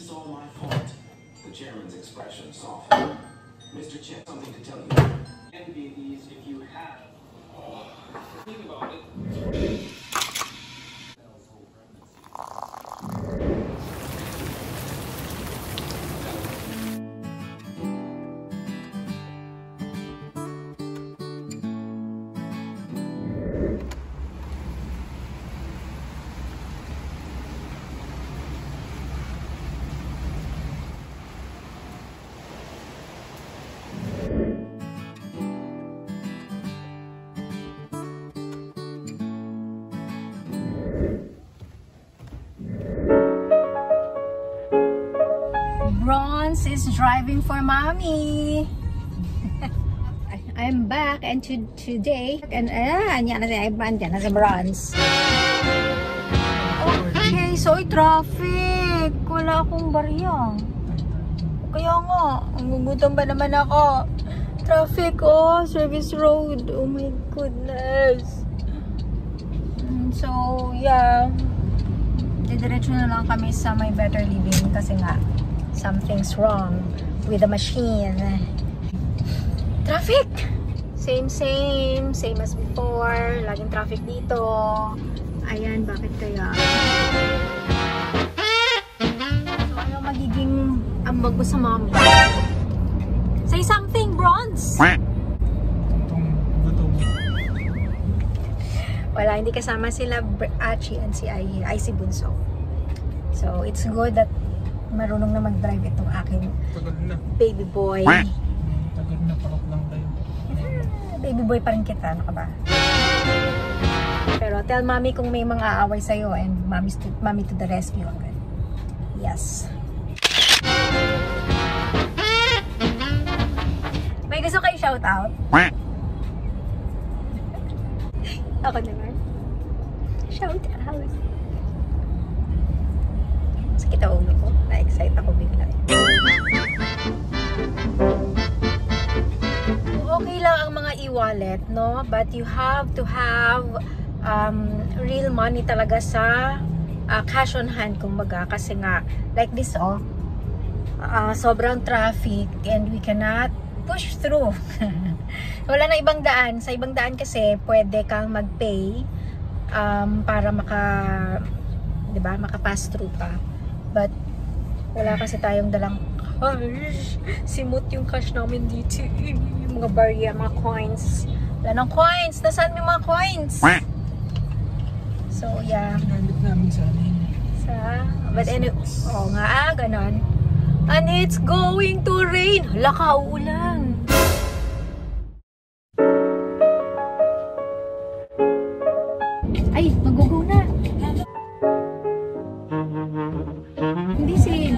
is all my fault. The chairman's expression softened. Mr. Chen, something to tell you. Envy these if you have. Think about it. Bronze is driving for mommy. I'm back and today and yan na si Ivan, yan na si Bronze. Okay, so traffic. Wala akong barya. Kaya nga, gugutom ba naman ako? Traffic, oh, service road. Oh my goodness. So, yeah. Didiretso na lang kami sa my better living kasi nga something's wrong with the machine. Traffic! Same as before. Laging traffic dito. Ayan, bakit kaya? So, ano magiging ambag mo sa mommy? Say something, Bronze! Wala, hindi kasama sila Achi and si Ai, si Bunso. So, it's good that marunong na mag-drive itong aking baby boy. Tagal na, parok lang tayo. Baby boy pa rin kita, ano ka ba? Pero tell mommy kung may mga aaway sa'yo and mommy to the rescue. Okay? Yes. May gusto kayo shout out? Ako naman. Shout out. Sakit ang ulo ko. Na-excite ako bigla. Okay lang ang mga e-wallet, no? But you have to have real money talaga sa cash on hand, kumbaga. Kasi nga, like this, oh, sobrang traffic and we cannot push through. Wala na ibang daan. Sa ibang daan kasi, pwede kang mag-pay para diba, maka-pass through pa. But, wala kasi tayong dalang cash. Simot yung cash namin dito. Yung mga barya, mga coins. Wala ng coins. Nasaan yung mga coins? So, yeah. Ginamit namin sa amin. But anyway, oo nga, ganon. And it's going to rain. Hala, kaulan. Ay, mag-go na. Hindi si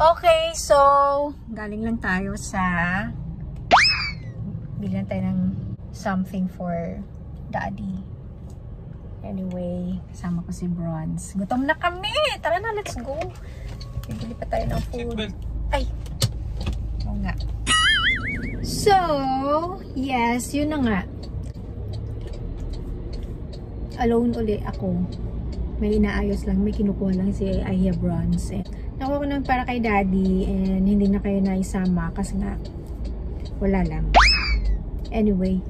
okay, so galing lang tayo sa bilhan tayo ng something for daddy. Anyway, kasama ko si Bronze. Gutom na kami. Tara na, let's go. Bibili pa tayo ng food. Ay, oo nga. So, yes, yun na nga. Alone uli ako. May inaayos lang, may kinukuha lang si Aya Bronze. Nakuha ko lang para kay daddy and hindi na kayo naisama kasi nga wala lang. Anyway,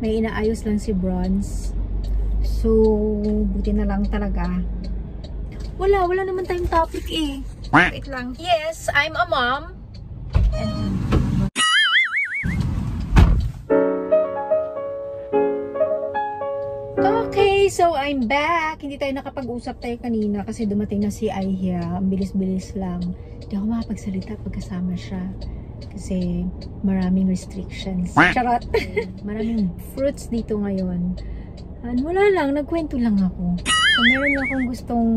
may inaayos lang si Bronze. So, buti na lang talaga. Wala naman tayong topic eh. Wait lang. Yes, I'm a mom. Okay, so I'm back. Hindi tayo nakapag-usap tayo kanina kasi dumating na si Aihia. Ang bilis-bilis lang. Hindi ako makapagsalita pagkasama siya. Kasi maraming restrictions. Charot! Maraming fruits dito ngayon. And wala lang, nagkwento lang ako. So meron lang akong gustong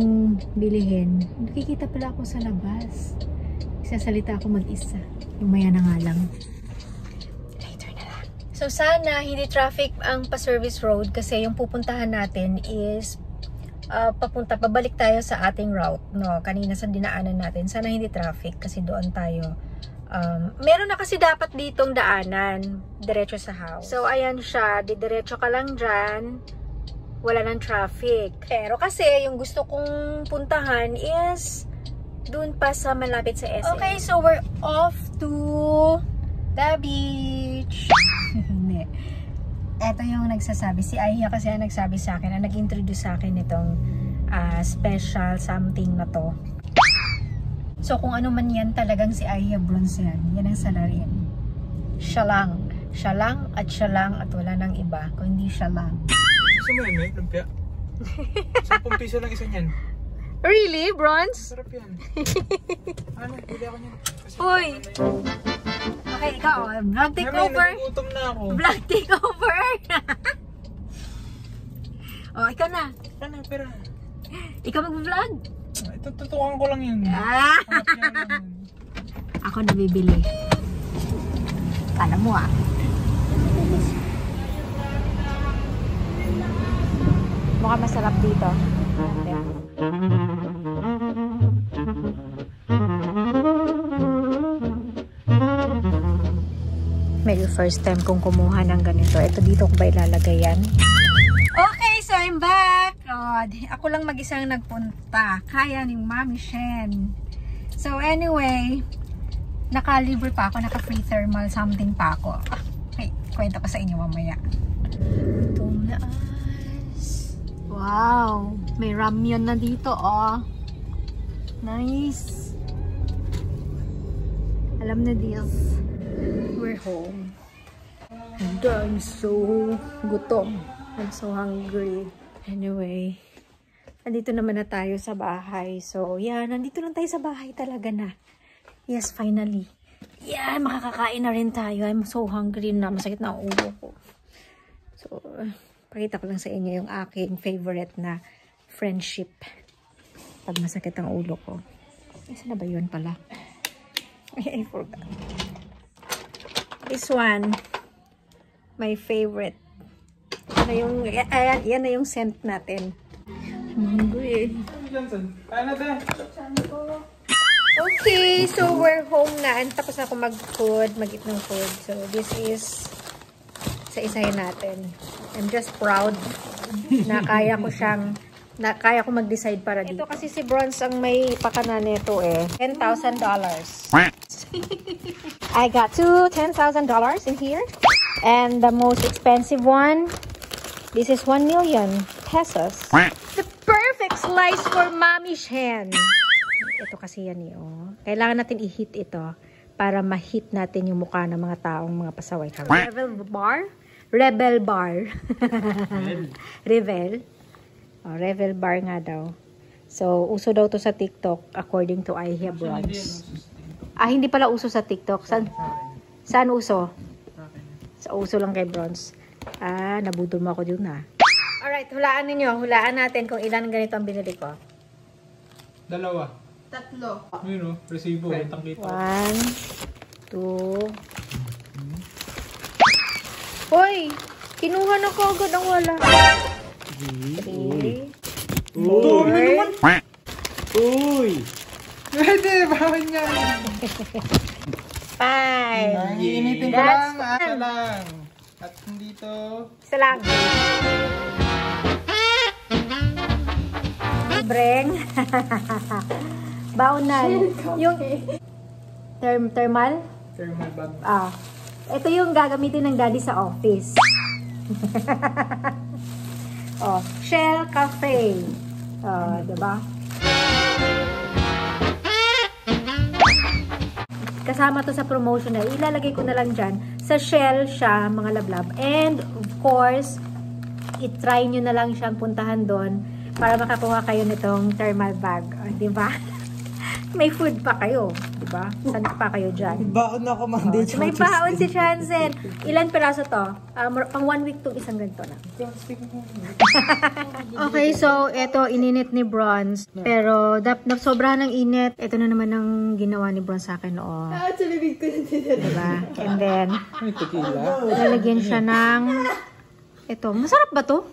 bilihin. Nakikita pala ako sa labas. Isasalita ako mag-isa. Yung maya na nga lang. Later na lang. So sana hindi traffic ang pa-service road kasi yung pupuntahan natin is pabalik tayo sa ating route. No, kanina sa dinaanan natin. Sana hindi traffic kasi doon tayo. Meron na kasi dapat ditong daanan diretso sa house. So ayan siya, didiretso ka lang dyan wala ng traffic. Pero kasi yung gusto kong puntahan is dun pa sa malapit sa SM. Okay, so we're off to the beach. Hindi. Ito yung nagsasabi. Si Aya kasi ang nagsabi sa akin, ang nag-introduce sa akin itong special something na to. So kung ano man yan, talagang si Aya Bronze yan. Yan ang salarin. Siya lang. Siya lang at wala nang iba. Kung hindi siya lang. Gusto mo yan, lumpia? 10 piso lang isa niyan. Really? Bronze? Sarap yan. Ano, pili ako niyan. Uy! Okay, ikaw. Vlog takeover. Nagugutom na ako. Vlog takeover. Oh, ikaw na. Ano, pera? Ikaw mag-vlog. Ito, tutukan ko lang yun. Ah! Ako nabibili. Kala mo ah. Mukhang masarap dito. Medyo first time kong kumuha ng ganito. Ito dito ko ba ilalagay yan? Okay, so I'm back. Oh, ako lang mag-isang nagpunta. Kaya ni Mami Shen. So anyway, naka-libre pa ako. Naka-free thermal something pa ako. Okay, kwento ko sa inyo mamaya. Itong naas. Wow! May ramyun na dito, oh. Nice. Alam na this. We're home. And I'm so gutom. I'm so hungry. Anyway, nandito naman na tayo sa bahay. So, yeah, nandito lang tayo sa bahay talaga na. Yes, finally. Yeah, makakakain na rin tayo. I'm so hungry na. Masakit na ang ulo ko. So, pakita ko lang sa inyo yung aking favorite na friendship. Pag masakit ang ulo ko. Isa na ba yun pala? I forgot. This one, my favorite. Yan na yung scent natin. Hungry. Okay, so we're home na. Tapos na ako mag-eat ng food. So this is isa-isahin natin. I'm just proud na kaya ko mag-decide para dito. Ito kasi si Bronze ang may pakana nito eh. $10,000. I got two $10,000 in here. And the most expensive one, this is 1 million pesos. The perfect slice for Mami Shen. Ito kasi yan eh. Oh. Kailangan natin i-hit ito para ma-hit natin yung mukha ng mga taong mga pasaway. Rebel bar? Rebel bar. Rebel. Oh, Rebel bar nga daw. So, uso daw to sa TikTok according to Aya Bronze. Ah, hindi pala uso sa TikTok. Saan uso? Sa uso lang kay Bronze. Ah, nabudol mo ako dun ah. Alright, hulaan ninyo. Hulaan natin kung ilan ganito ang binili ko. 2. 3. Yun o, resibo. 1, 2. Hoy! Kinuha na ko agad ang wala. 3. 4. Uy! Pwede, bawal nga. 5. Iinitin ko lang, asa lang. At dito. Isa lang. Libreng. Baunan. Yung thermal? Thermal bag. Ah. Ito yung gagamitin ng daddy sa office. Oh, Shell Cafe. Oh, diba? Kasama to sa promotion na ilalagay ko na lang dyan. Sa Shell siya, mga lablab. And, of course, i-try nyo na lang siyang puntahan doon para makakuha kayo nitong thermal bag. Diba? May food pa kayo. Diba? Saan pa kayo dyan? Baon ako, Mandi. May baon si Chansen. Ilan peraso to? Pang 1 week tong isang ganito na. Okay, so ito ininit ni Bronze. Pero sobrahan ng init. Ito na naman ang ginawa ni Bronze sa akin noon. Tulibig ko na din. Diba? And then, May tequila. lalagyan siya ng ito. Masarap ba to?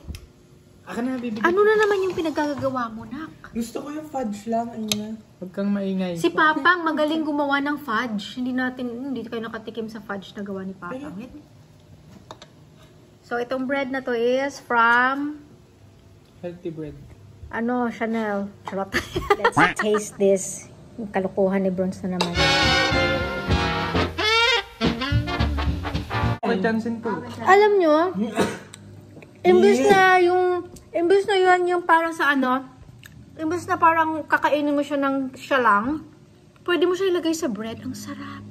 Aka na, bibigyan. Ano na naman yung pinagkagagawa mo, nak? Gusto ko yung fudge lang. Ano na? Huwag kang maingay. Si Papang magaling gumawa ng fudge. Hindi kayo nakatikim sa fudge na gawa ni Papang. So, itong bread na to is from Healthy bread. Ano, Chanel. Charot. Let's taste this. Yung kalukuhan ni Bronze na naman. May chansin po. Alam nyo, imbes na yun yung parang sa ano, imbes na parang kakainin mo siya ng siya lang, pwede mo siya ilagay sa bread. Ang sarap.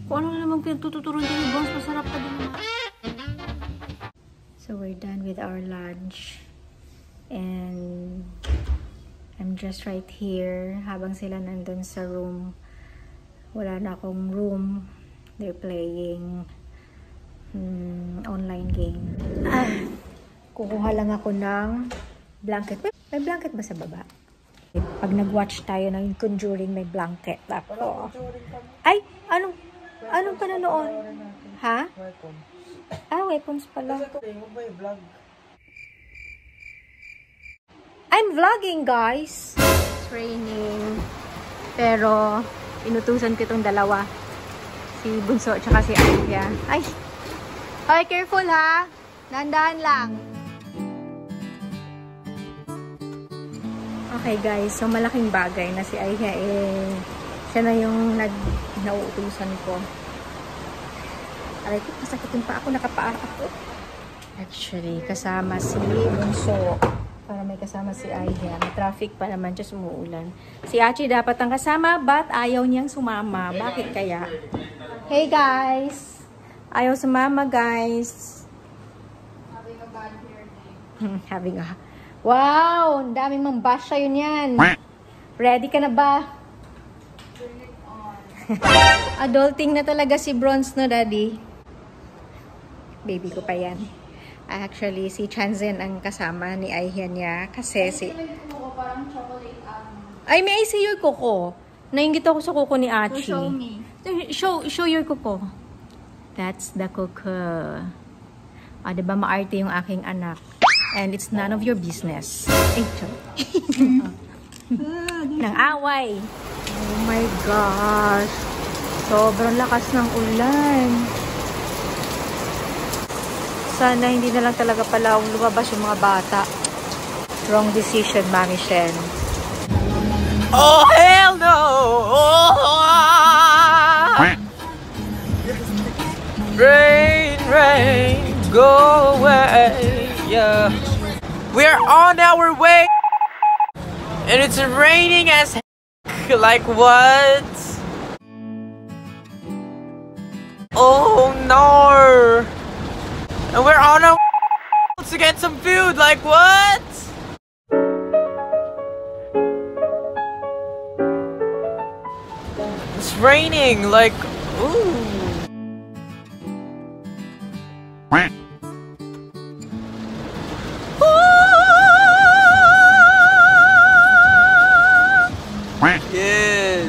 Kung ano naman pinatututuron din ni Bronze, masarap pa din naman. So we're done with our lunch. And I'm just right here habang sila nandun sa room. Wala na akong room. They're playing online game. Kukuha lang ako ng blanket. May blanket ba sa baba? Pag nag-watch tayo ng Conjuring, may blanket ako. Ay! Anong pananoon? Ha? Weapons pala. I'm vlogging, guys. It's raining. Pero, inutusan ko itong dalawa. Si Bunso at saka si Alia. Ay! Careful ha! Nandahan lang. Okay guys, so malaking bagay na si Alia siya na yung nauutusan ko. Aray ko, kasakitin pa ako, nakapaa ako. Actually, kasama si Bunso. Para may kasama si Alia. May traffic pa naman, just umuulan. Si Achi dapat ang kasama, but ayaw niyang sumama. Bakit kaya? Hey guys! Ayaw sumama, guys. Having a bad hair day. Wow! Ang daming mambasya yun yan. Ready ka na ba? Turn it on. Adulting na talaga si Bronze, no, Daddy? Baby ko pa yan. Actually, si Chanzen ang kasama ni Aihan niya. Kasi si... Ay, may I see your kuko. Nainggit ako sa kuko ni Achi. Show me. Show your kuko. That's the kuko. Diba maarte yung aking anak. And it's none of your business. Ay, Nang away. Oh my gosh. Sobrang lakas ng ulan. Sana hindi na lang talaga pala lumabas yung mga bata. Wrong decision, Mami Shen. Oh, hell no! Rain, rain, go away, yeah. We're on our way, and it's raining as heck. Like what? Oh no! And we're on our way to get some food. Like what? It's raining. Like ooh. Yes.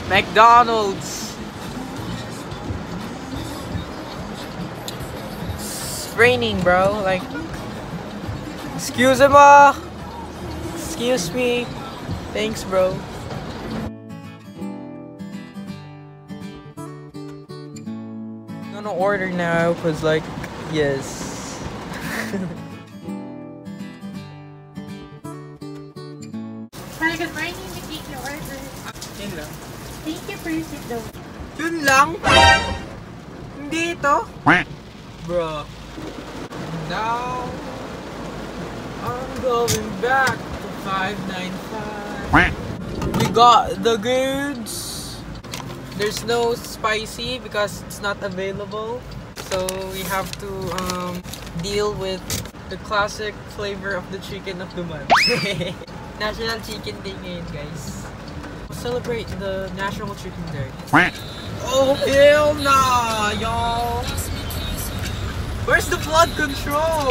McDonald's. It's raining, bro. Like, excuse me. Thanks, bro. I'm gonna order now, cause like, yes. Hi, good morning. We take your order. Yun lang. Thank you for your seat though. Yun lang? Hindi ito? Bro. Now, I'm going back to 595. We got the goods. There's no spicy because it's not available. So we have to deal with the classic flavor of the chicken of the month. National Chicken Day ngayon, guys. Celebrate the National Chicken Day. Oh, hell nah, y'all. Where's the flood control?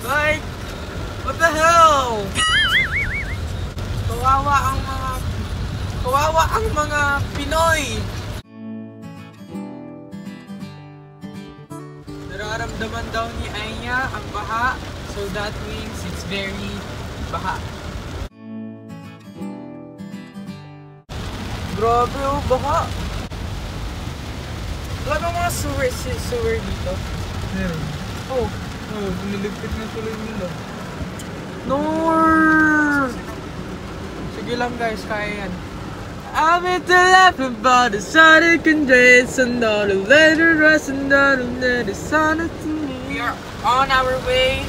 Like, what the hell? Kawawa ang mga Pinoy. Nararamdaman daw ni Aya ang baha, so that means it's very baha. Grabe oh, baha. Wala bang mga sewer dito? Meron. Oh, Oo, piniligpit na tuloy nila. Nor! Sige lang guys, kaya yan. I'm into laughing about the sonic and dress and all the leather dress and all the sonic to me. We are on our way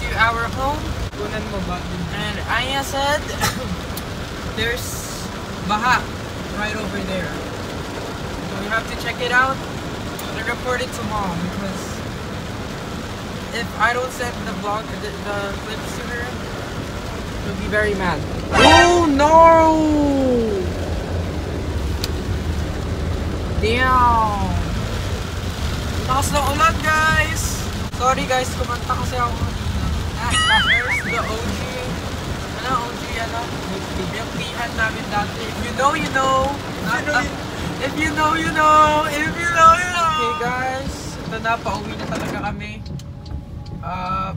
to our home. Kunan mo ba? And Aya said there's baha right over there. So we have to check it out and report it to mom because if I don't send the vlog, the clips to her, she'll be very mad. Oh no! Damn! Lakas ng ulan guys! Sorry guys, kumanta kasi ako kanina. There's the OG. Yung pihan namin dati. If you know, you know. If you know, you know. If you know, you know. Okay guys, ito na, pauwi na talaga kami.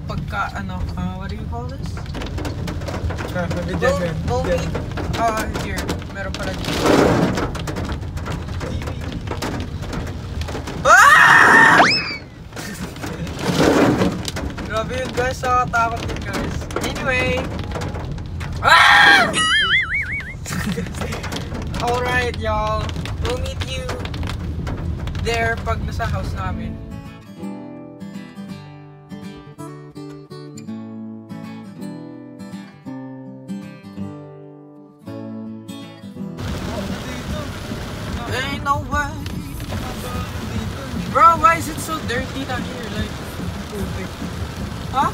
What do you call this? We'll meet, here. Meron pala dito. Ah! Grabe yun guys, nakakatakot din guys. Anyway. Ah! Alright y'all, we'll meet you there pag nasa house namin. Ain't no way. Bro, why is it so dirty down here? Like, huh?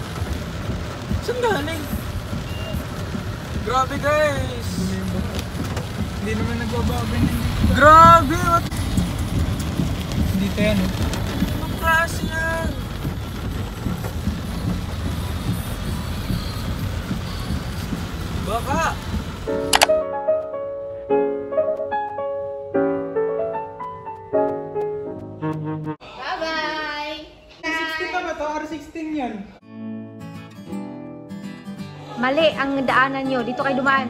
Saan galing? Grabe guys! Hindi naman nagbabago na dito. Grabe! What? Dito yan eh. Anong klase yan? Baka! Bye-bye! 16 ka ba to? R16 yan. Mali ang daanan nyo. Dito kayo dumaan.